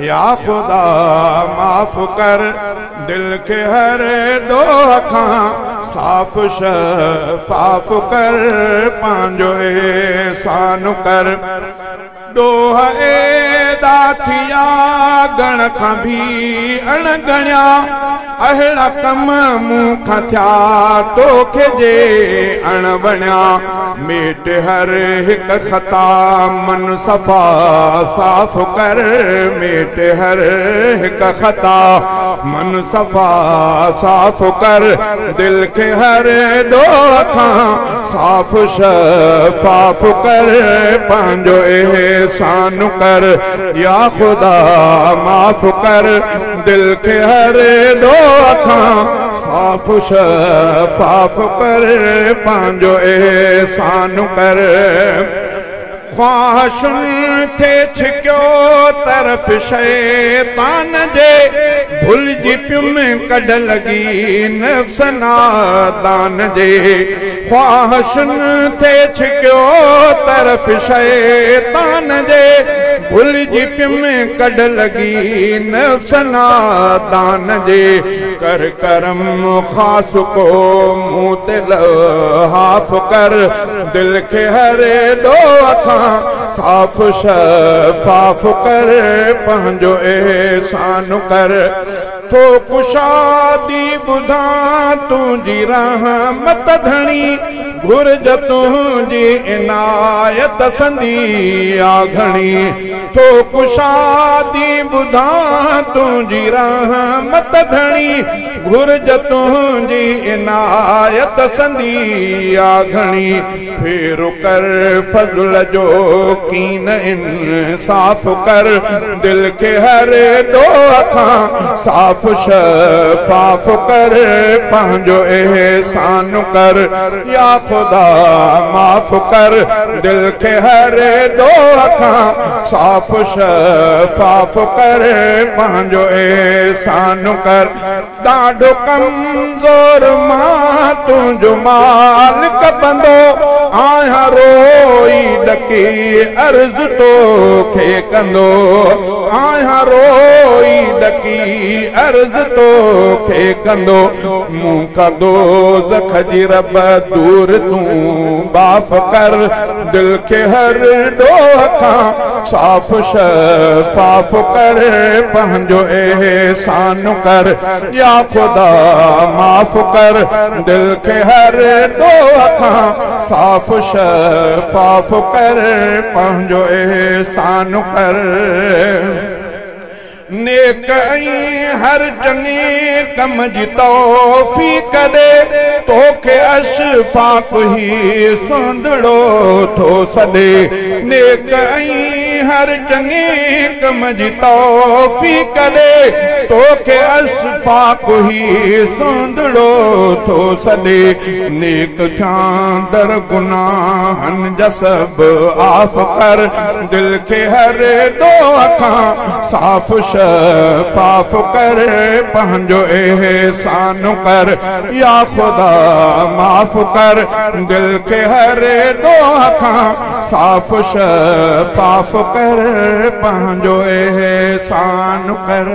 या खुदा माफ़ कर दिल के हर दो अखां साफ़ शफ़ाफ़ कर पांजो एहसान कर डोह एदा थिया गण खां भी अणगणिया अहिड़ा कम मूं खां थिया तोखे जे अणवणिया मेट हर हिक खता मन सफ़ा साफ़ कर मेट हर हिक खता मन सफ़ा साफ़ कर दिल के हर दो अखां साफ़ शफ़ाफ़ कर पांजो एहसान कर या खुदा माफ़ कर दिल के हर दो अखां साफ़ शफ़ाफ़ कर पांजो एहसान कर ख्वाहिशुन थे छिक्यो तरफ शैतान जे भुलजी पियुम कढ लगी नफ्स नादान जे ख्वाहिशुन थे छिक्यो तरफ शैतान जे भुलजी पियुम कढ लगी नफ्स नादान जे कर करम ख़ास को मुँह ते लहाफ़ कर दिल के हर दो अखां साफ़ शफ़ाफ़ कर पंहिंजो एहसान कर तो कुशादी बुधा तुंहिंजी रहमत धणी घुर्ज तुंहिंजी इनायत संदी आ घणी तो कुशादी बुधा तुंहिंजी रहमत धणी घुर्ज तुंहिंजी इनायत संदी आ घणी फेर कर फज़ल जो कीन इंसाफ़ कर दिल के हर दो अखां साफ़ शफ़ाफ़ कर पंहिंजो एहसान कर या खुदा माफ़ कर दिल के हर दो अखां साफ़ शफ़ाफ़ कर पंहिंजो एहसान कर ॾाढो कमज़ोर मां तुंहिंजो मालिक बंदो आहियां रोई ॾकी अर्ज़ तोखे कंदो आहियां रोई ॾकी अर्ज़ तोखे कंदो मूं कंदो ज़ख जी रब दूर तूं बाफ़ कर दिल के हर दो अखां साफ़ शफ़ाफ़ कर पंहिंजो एहसान कर या खुदा माफ़ कर दिल के हर दो अखां साफ़ शफ़ाफ़ कर पंहिंजो एहसान कर नेक हर चङे कम जी तौफ़ीक़ दे तोखे अशफाक़ ही सुंदड़ो थो सॾे नेक हर चङे कम जी तौफ़ीक़ दे तोखे अशफाक़ ही सुंदड़ो थो सॾे नेक थियां दर गुनाहनि जा सब आफ़ कर दिल के हर दो अखां साफ़ शफ़ाफ़ कर पंहिंजो एहसान कर या खुदा माफ़ कर दिल के हर दो अखां साफ़ शफ़ाफ़ कर पंहिंजो एहसान कर।